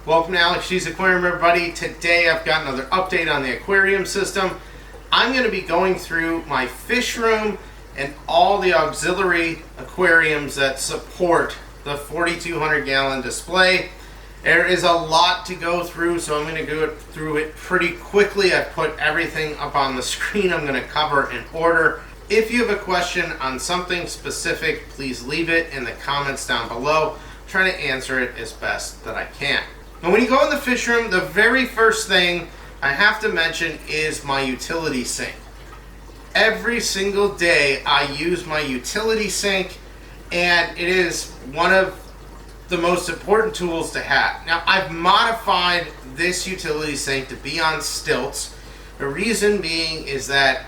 Welcome to AlexGs Aquarium, everybody. Today I've got another update on the aquarium system. I'm going to be going through my fish room and all the auxiliary aquariums that support the 4,200 gallon display. There is a lot to go through, so I'm going to go through it pretty quickly. I've put everything up on the screen. I'm going to cover in order. If you have a question on something specific, please leave it in the comments down below. I'm trying to answer it as best that I can. Now, when you go in the fish room, the very first thing I have to mention is my utility sink. Every single day I use my utility sink, and it is one of the most important tools to have. Now, I've modified this utility sink to be on stilts. The reason being is that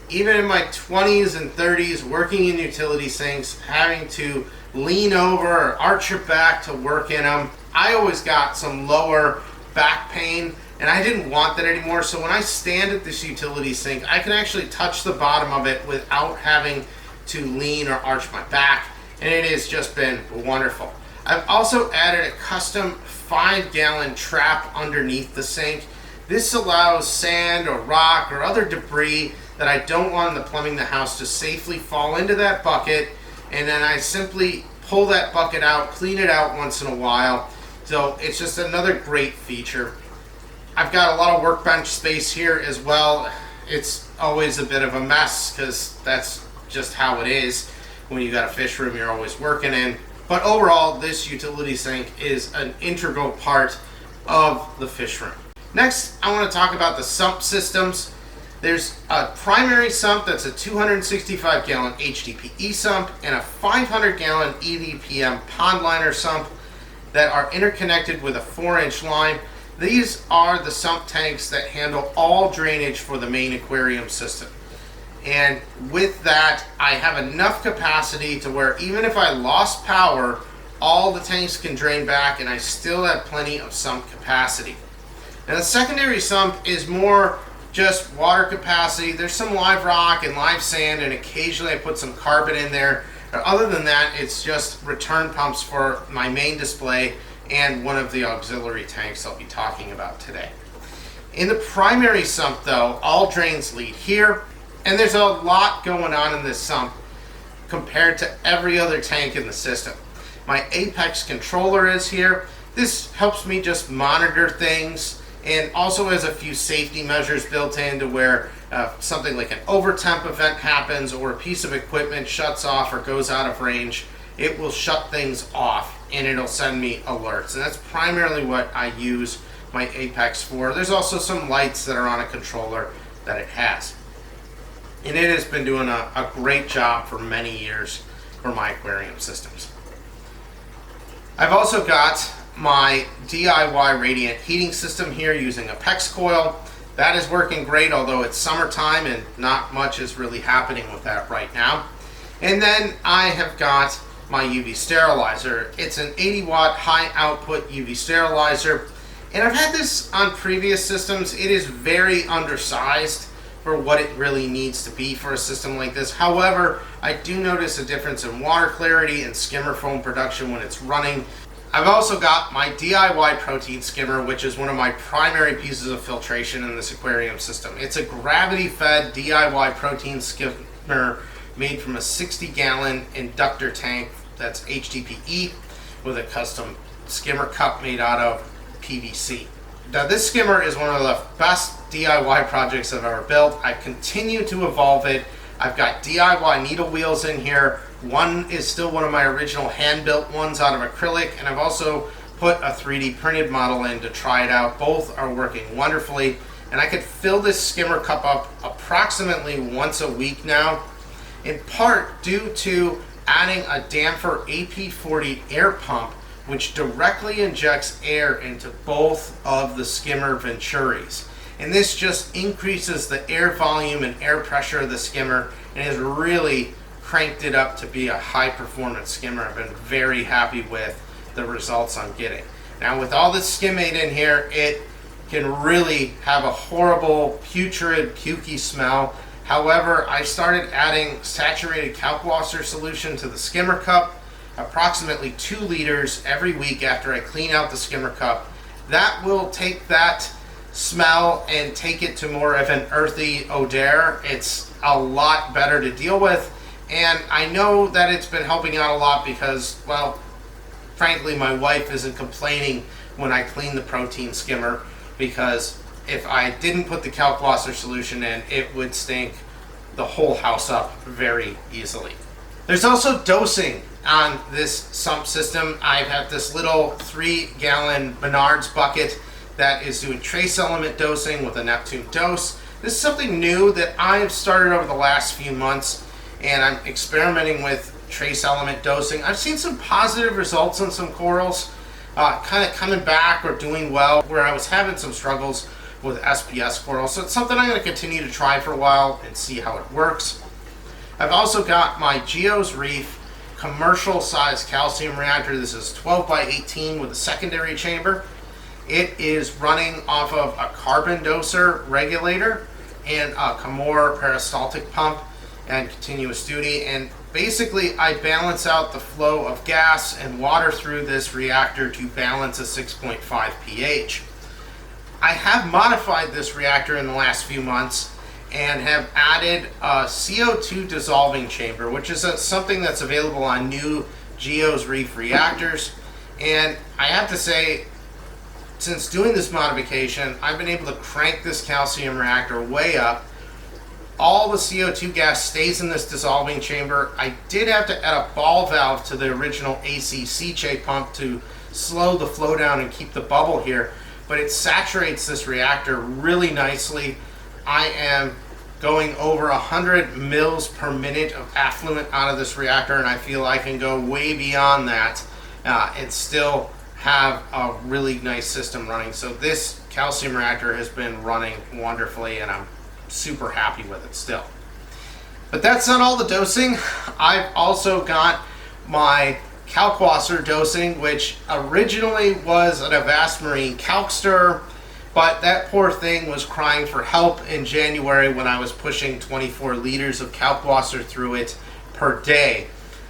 even in my 20s and 30s working in utility sinks, having to lean over or arch your back to work in them, I always got some lower back pain, and I didn't want that anymore. So when I stand at this utility sink, I can actually touch the bottom of it without having to lean or arch my back, and it has just been wonderful. I've also added a custom 5-gallon trap underneath the sink. This allows sand or rock or other debris that I don't want in the plumbing of the house to safely fall into that bucket, and then I simply pull that bucket out, clean it out once in a while. So it's just another great feature. I've got a lot of workbench space here as well. It's always a bit of a mess because that's just how it is. When you got a fish room you're always working in. But overall, this utility sink is an integral part of the fish room. Next, I want to talk about the sump systems. There's a primary sump that's a 265 gallon HDPE sump and a 500 gallon EDPM pond liner sump that are interconnected with a 4-inch line. These are the sump tanks that handle all drainage for the main aquarium system. And with that, I have enough capacity to where even if I lost power, all the tanks can drain back and I still have plenty of sump capacity. Now the secondary sump is more just water capacity. There's some live rock and live sand, and occasionally I put some carbon in there. But other than that, it's just return pumps for my main display and one of the auxiliary tanks I'll be talking about today. In the primary sump though, all drains lead here, and there's a lot going on in this sump compared to every other tank in the system. My Apex controller is here. This helps me just monitor things, and also has a few safety measures built in to where something like an overtemp event happens or a piece of equipment shuts off or goes out of range, it will shut things off and it'll send me alerts. And that's primarily what I use my Apex for. There's also some lights that are on a controller that it has. And it has been doing a great job for many years for my aquarium systems. I've also got my DIY radiant heating system here using a PEX coil. That is working great, although it's summertime and not much is really happening with that right now. And then I have got my UV sterilizer. It's an 80 watt high output UV sterilizer, and I've had this on previous systems. It is very undersized for what it really needs to be for a system like this. However, I do notice a difference in water clarity and skimmer foam production when it's running. I've also got my DIY protein skimmer, which is one of my primary pieces of filtration in this aquarium system. It's a gravity-fed DIY protein skimmer made from a 60-gallon inductor tank that's HDPE with a custom skimmer cup made out of PVC. Now, this skimmer is one of the best DIY projects I've ever built. I've continued to evolve it. I've got DIY needle wheels in here. One is still one of my original hand-built ones out of acrylic, and I've also put a 3D printed model in to try it out. Both are working wonderfully, and I could fill this skimmer cup up approximately once a week now, in part due to adding a Damper AP40 air pump, which directly injects air into both of the skimmer venturis. And this just increases the air volume and air pressure of the skimmer, and has really cranked it up to be a high performance skimmer. I've been very happy with the results I'm getting. Now, with all this skimmate in here, it can really have a horrible, putrid, pukey smell. However, I started adding saturated kalkwasser solution to the skimmer cup, approximately 2 liters every week after I clean out the skimmer cup, that will take that smell and take it to more of an earthy odor. It's a lot better to deal with, and I know that it's been helping out a lot because, well, frankly, my wife isn't complaining when I clean the protein skimmer, because if I didn't put the Kalkwasser solution in, it would stink the whole house up very easily. There's also dosing on this sump system. I have this little 3-gallon Menards bucket that is doing trace element dosing with a Neptune dose. This is something new that I've started over the last few months, and I'm experimenting with trace element dosing. I've seen some positive results on some corals, kind of coming back or doing well, where I was having some struggles with SPS corals. So it's something I'm going to continue to try for a while and see how it works. I've also got my Geo's Reef commercial size calcium reactor. This is 12 by 18 with a secondary chamber. It is running off of a carbon doser regulator and a Camor peristaltic pump and continuous duty. And basically I balance out the flow of gas and water through this reactor to balance a 6.5 pH. I have modified this reactor in the last few months and have added a CO2 dissolving chamber, which is something that's available on new Geo's Reef reactors. And I have to say, since doing this modification, I've been able to crank this calcium reactor way up. All the CO2 gas stays in this dissolving chamber. I did have to add a ball valve to the original AC Seche pump to slow the flow down and keep the bubble here, but it saturates this reactor really nicely. I am going over 100 mils per minute of affluent out of this reactor, and I feel I can go way beyond that and still have a really nice system running. So this calcium reactor has been running wonderfully, and I'm super happy with it still. But that's not all the dosing. I've also got my Kalkwasser dosing, which originally was an Avast Marine Kalkster, but that poor thing was crying for help in January when I was pushing 24 liters of Kalkwasser through it per day.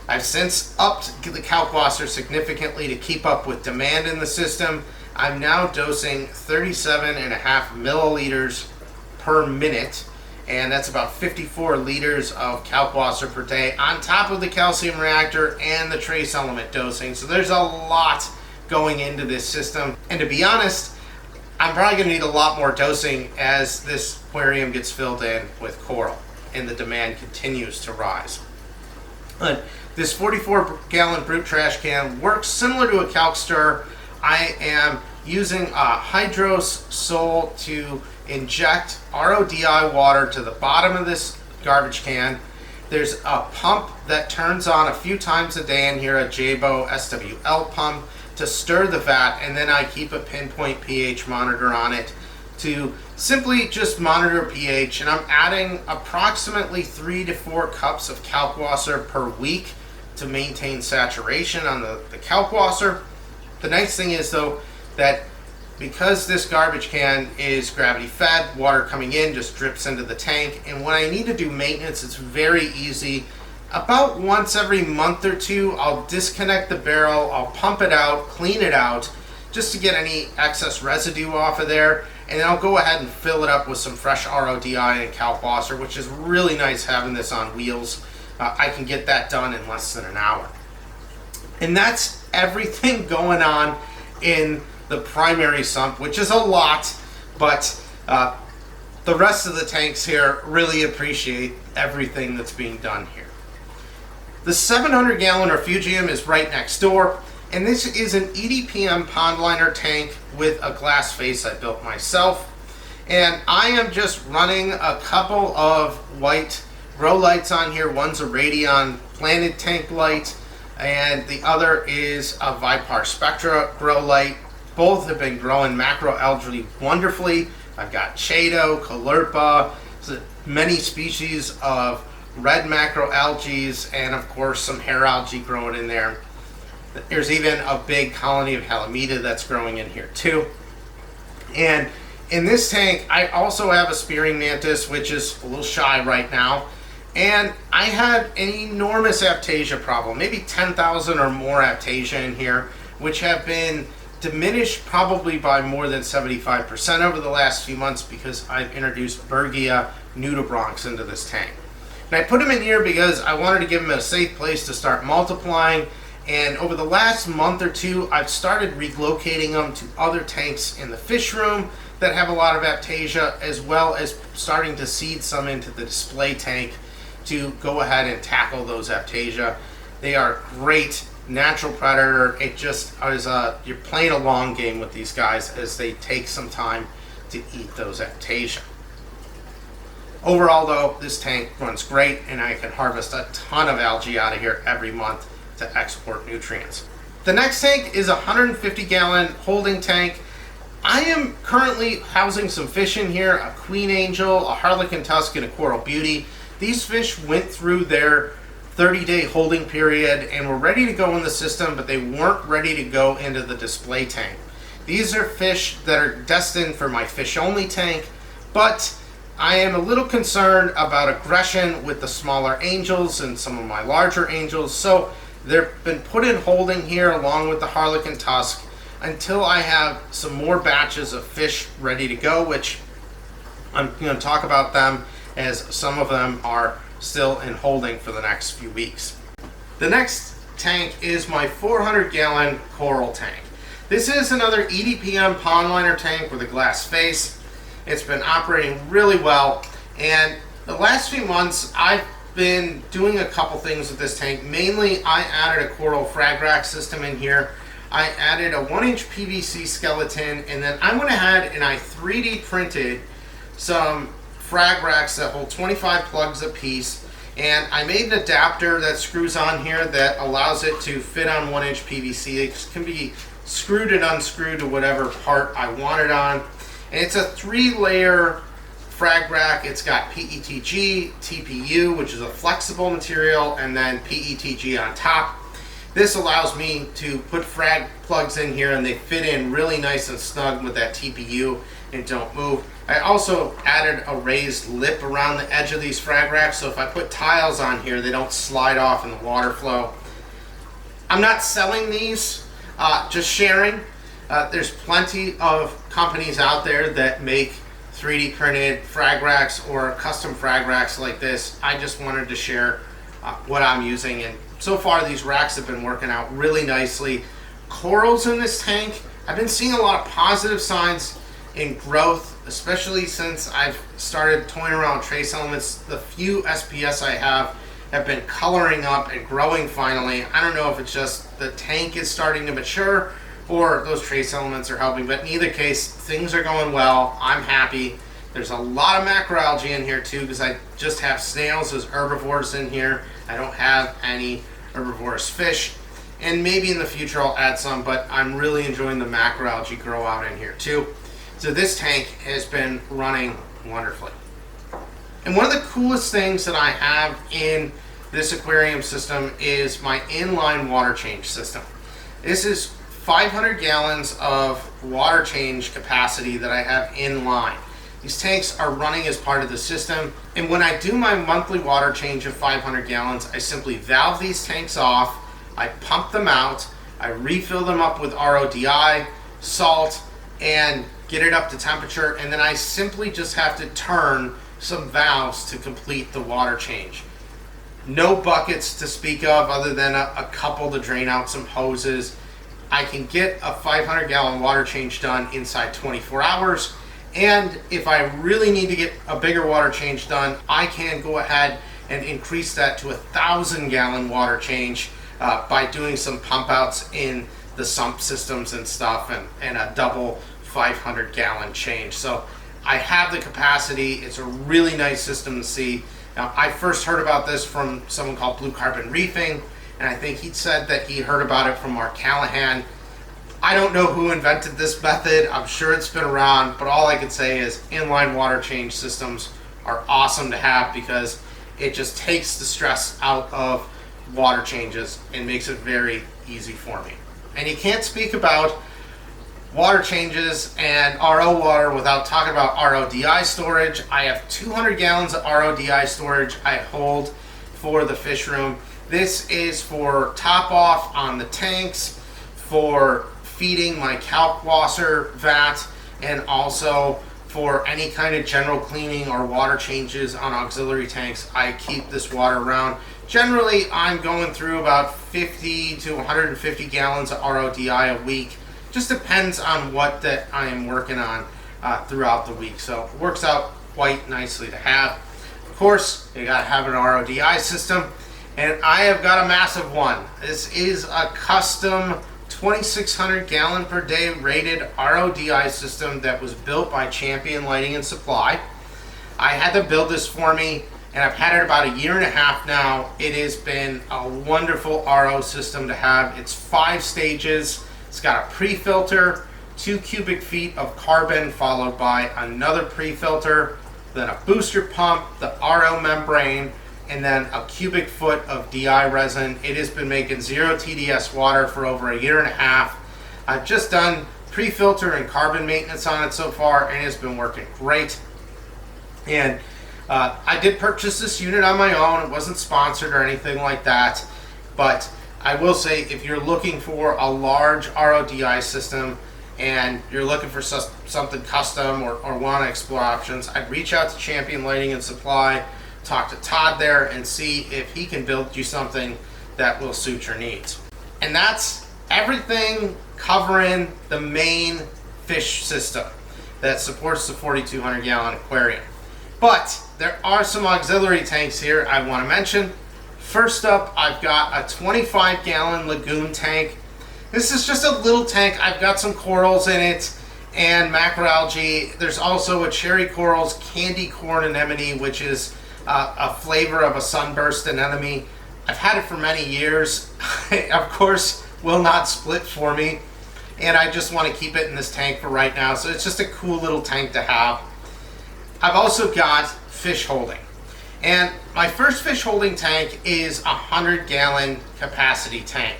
I've since upped the Kalkwasser significantly to keep up with demand in the system. I'm now dosing 37.5 milliliters per minute, and that's about 54 liters of Kalkwasser per day on top of the calcium reactor and the trace element dosing. So there's a lot going into this system, and to be honest, I'm probably going to need a lot more dosing as this aquarium gets filled in with coral and the demand continues to rise. But this 44-gallon brute trash can works similar to a Kalkster. I am using a Hydros Sol to inject RODI water to the bottom of this garbage can. There's a pump that turns on a few times a day in here, a Jabo SWL pump, to stir the vat, and then I keep a pinpoint pH monitor on it to simply just monitor pH, and I'm adding approximately 3 to 4 cups of Kalkwasser per week to maintain saturation on the Kalkwasser. The nice thing is though that because this garbage can is gravity fed, water coming in just drips into the tank, and when I need to do maintenance, it's very easy. About once every month or two, I'll disconnect the barrel, I'll pump it out, clean it out, just to get any excess residue off of there, and then I'll go ahead and fill it up with some fresh RODI and Kalkwasser, which is really nice having this on wheels. I can get that done in less than an hour. And that's everything going on in the primary sump, which is a lot, but the rest of the tanks here really appreciate everything that's being done here. The 700-gallon Refugium is right next door, and this is an EDPM pond liner tank with a glass face I built myself. And I am just running a couple of white grow lights on here. One's a Radion planted tank light, and the other is a Vipar Spectra grow light. Both have been growing macroalgae wonderfully. I've got Chaeto, Caulerpa, many species of red macroalgae, and of course some hair algae growing in there. There's even a big colony of Halimeda that's growing in here too. And in this tank, I also have a spearing mantis, which is a little shy right now. And I had an enormous aptasia problem, maybe 10,000 or more aptasia in here, which have been diminished probably by more than 75% over the last few months because I've introduced Bergia nudibranchs into this tank. And I put them in here because I wanted to give them a safe place to start multiplying. And over the last month or two, I've started relocating them to other tanks in the fish room that have a lot of aptasia, as well as starting to seed some into the display tank to go ahead and tackle those aptasia. They are great natural predator. It just is you're playing a long game with these guys as they take some time to eat those aptasia. Overall though, this tank runs great and I can harvest a ton of algae out of here every month to export nutrients. The next tank is a 150 gallon holding tank. I am currently housing some fish in here, a queen angel, a harlequin tusk, and a coral beauty. These fish went through their 30-day holding period and were ready to go in the system, but they weren't ready to go into the display tank. These are fish that are destined for my fish only tank, but I am a little concerned about aggression with the smaller angels and some of my larger angels, so they've been put in holding here along with the harlequin tusk until I have some more batches of fish ready to go, which I'm going to talk about them as some of them are still in holding for the next few weeks. The next tank is my 400 gallon coral tank. This is another EDPM pond liner tank with a glass face. It's been operating really well, and the last few months I've been doing a couple things with this tank. Mainly I added a coral frag rack system in here. I added a 1-inch PVC skeleton, and then I went ahead and I 3D printed some frag racks that hold 25 plugs a piece, and I made an adapter that screws on here that allows it to fit on 1-inch PVC. It can be screwed and unscrewed to whatever part I want it on. And it's a 3-layer frag rack. It's got PETG, TPU, which is a flexible material, and then PETG on top. This allows me to put frag plugs in here and they fit in really nice and snug with that TPU and don't move. I also added a raised lip around the edge of these frag racks, so if I put tiles on here, they don't slide off in the water flow. I'm not selling these, just sharing. There's plenty of companies out there that make 3D printed frag racks or custom frag racks like this. I just wanted to share what I'm using, and so far these racks have been working out really nicely. Corals in this tank, I've been seeing a lot of positive signs in growth, especially since I've started toying around with trace elements. The few SPS I have been coloring up and growing finally. I don't know if it's just the tank is starting to mature or those trace elements are helping, but in either case, things are going well. I'm happy. There's a lot of macroalgae in here too, because I just have snails as herbivores in here. I don't have any herbivorous fish, and maybe in the future I'll add some, but I'm really enjoying the macroalgae grow out in here too. So this tank has been running wonderfully. And one of the coolest things that I have in this aquarium system is my inline water change system. This is 500 gallons of water change capacity that I have in line. These tanks are running as part of the system, and when I do my monthly water change of 500 gallons, I simply valve these tanks off, I pump them out, I refill them up with RODI, salt, and get it up to temperature, and then I simply just have to turn some valves to complete the water change. No buckets to speak of other than a couple to drain out some hoses. I can get a 500 gallon water change done inside 24 hours. And if I really need to get a bigger water change done, I can go ahead and increase that to 1,000 gallon water change by doing some pump outs in the sump systems and stuff, and a double 500 gallon change. So I have the capacity. It's a really nice system to see. Now, I first heard about this from someone called Blue Carbon Reefing, and I think he said that he heard about it from Mark Callahan. I don't know who invented this method. I'm sure it's been around, but all I can say is inline water change systems are awesome to have because it just takes the stress out of water changes and makes it very easy for me. And you can't speak about water changes and RO water without talking about RODI storage. I have 200 gallons of RODI storage I hold for the fish room. This is for top off on the tanks, for feeding my kalkwasser vat, and also for any kind of general cleaning or water changes on auxiliary tanks, I keep this water around. Generally, I'm going through about 50 to 150 gallons of RODI a week. Just depends on what that I am working on throughout the week. So it works out quite nicely to have. Of course, you gotta have an RODI system, and I have got a massive one. This is a custom 2,600 gallon per day rated RODI system that was built by Champion Lighting and Supply. I had them build this for me, and I've had it about a year and a half now. It has been a wonderful RO system to have. It's 5 stages. It's got a pre-filter, 2 cubic feet of carbon followed by another pre-filter, then a booster pump, the RO membrane, and then a cubic foot of DI resin. It has been making 0 TDS water for over a year and a half. I've just done pre-filter and carbon maintenance on it so far, and it's been working great. And I did purchase this unit on my own. It wasn't sponsored or anything like that, but I will say if you're looking for a large RODI system and you're looking for something custom or want to explore options, I'd reach out to Champion Lighting and Supply, talk to Todd there, and see if he can build you something that will suit your needs. And that's everything covering the main fish system that supports the 4,200 gallon aquarium. But there are some auxiliary tanks here I want to mention. First up, I've got a 25 gallon lagoon tank. This is just a little tank. I've got some corals in it and macroalgae. There's also a cherry corals, candy corn anemone, which is a flavor of a sunburst anemone. I've had it for many years. Of course, will not split for me, and I just want to keep it in this tank for right now. So it's just a cool little tank to have. I've also got fish holding, and my first fish holding tank is a 100 gallon capacity tank.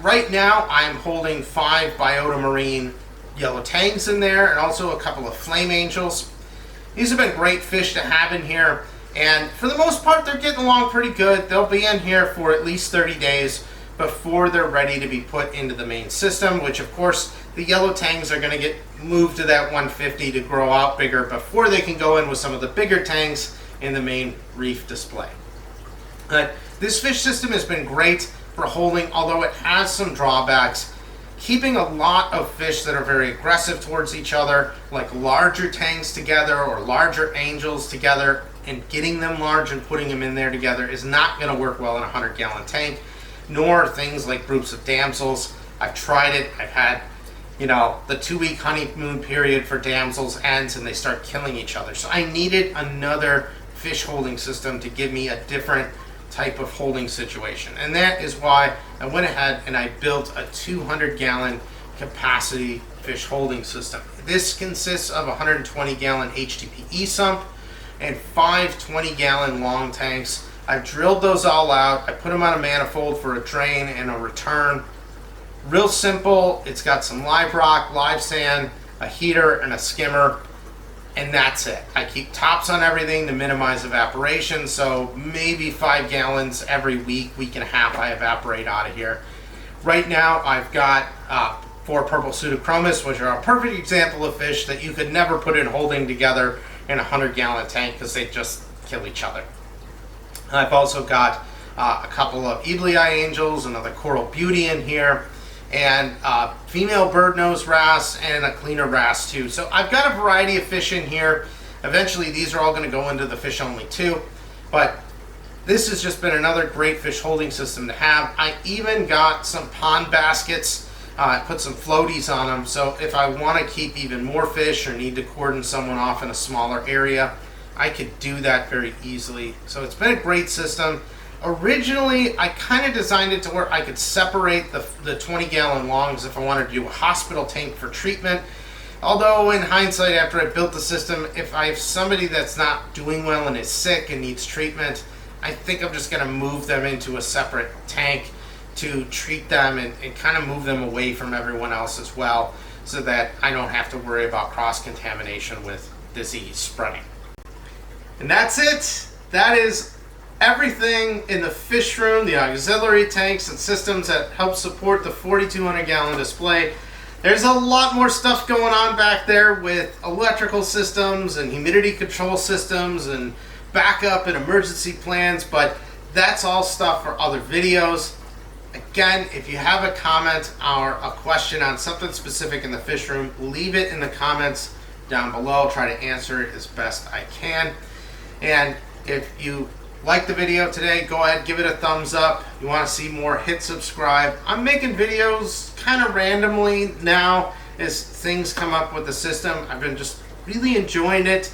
Right now I'm holding 5 Biota Marine yellow tangs in there, and also a couple of flame angels. These have been great fish to have in here, and for the most part they're getting along pretty good. They'll be in here for at least 30 days before they're ready to be put into the main system, which of course the yellow tangs are going to get moved to that 150 to grow out bigger before they can go in with some of the bigger tanks in the main reef display. This fish system has been great for holding, although it has some drawbacks. Keeping a lot of fish that are very aggressive towards each other, like larger tangs together or larger angels together, and getting them large and putting them in there together is not going to work well in a 100 gallon tank, nor things like groups of damsels. I've tried it. I've had, the 2-week honeymoon period for damsels ends and they start killing each other. So I needed another fish holding system to give me a different type of holding situation. And that is why I went ahead and I built a 200 gallon capacity fish holding system. This consists of a 120 gallon HDPE sump and 5 20 gallon long tanks. I've drilled those all out. I put them on a manifold for a drain and a return. Real simple. It's got some live rock, live sand, a heater, and a skimmer, and that's it. I keep tops on everything to minimize evaporation, so maybe 5 gallons every week and a half I evaporate out of here. Right now I've got 4 purple pseudochromis, which are a perfect example of fish that you could never put in holding together in a 100 gallon tank because they just kill each other. I've also got a couple of Eblei angels, another coral beauty in here, and female bird nose wrasse and a cleaner wrasse too. So I've got a variety of fish in here. Eventually these are all going to go into the fish only too, but this has just been another great fish holding system to have. I even got some pond baskets. I put some floaties on them, so if I want to keep even more fish or need to cordon someone off in a smaller area, I could do that very easily. So it's been a great system. Originally, I kind of designed it to where I could separate the 20 gallon longs if I wanted to do a hospital tank for treatment. Although in hindsight, after I built the system, if I have somebody that's not doing well and is sick and needs treatment, I think I'm just going to move them into a separate tank to treat them and kind of move them away from everyone else as well, so that I don't have to worry about cross-contamination with disease spreading. And that's it. That is everything in the fish room, the auxiliary tanks and systems that help support the 4,200 gallon display. There's a lot more stuff going on back there with electrical systems and humidity control systems and backup and emergency plans, but that's all stuff for other videos. Again, if you have a comment or a question on something specific in the fish room, leave it in the comments down below. I'll try to answer it as best I can. And if you like the video today, go ahead, give it a thumbs up. You want to see more, hit subscribe. I'm making videos kind of randomly now as things come up with the system. I've been just really enjoying it,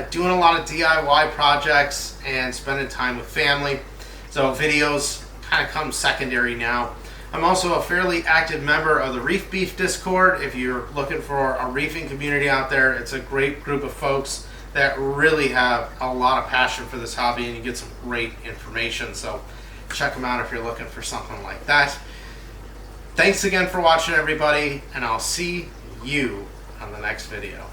doing a lot of DIY projects and spending time with family. So videos kind of come secondary now. I'm also a fairly active member of the Reef Beef Discord. If you're looking for a reefing community out there, it's a great group of folks that really have a lot of passion for this hobby, and you get some great information. So check them out if you're looking for something like that. Thanks again for watching, everybody, and I'll see you on the next video.